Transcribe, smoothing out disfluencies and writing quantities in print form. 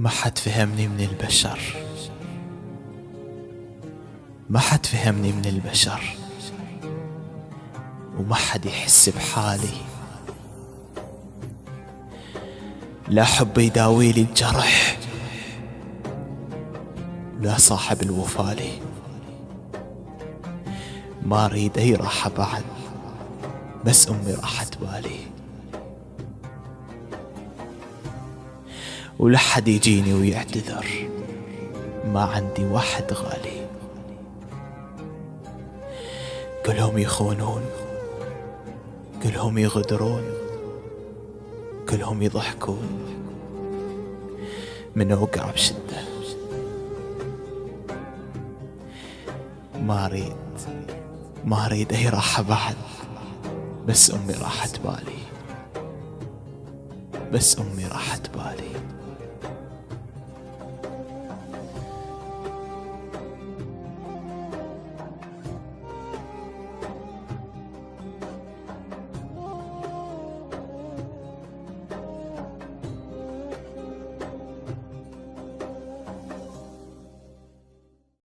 ما حد فهمني من البشر، ما حد فهمني من البشر، وما حد يحس بحالي. لا حب يداويلي الجرح، لا صاحب الوفالي. ما اريد اي راحة بعد، بس امي راحت بالي. ولا حد يجيني ويعتذر، ما عندي واحد غالي. كلهم يخونون، كلهم يغدرون، كلهم يضحكون من اوقع بشدة. ما اريد اي راحة بعد، بس امي راحت بالي، بس امي راحت بالي.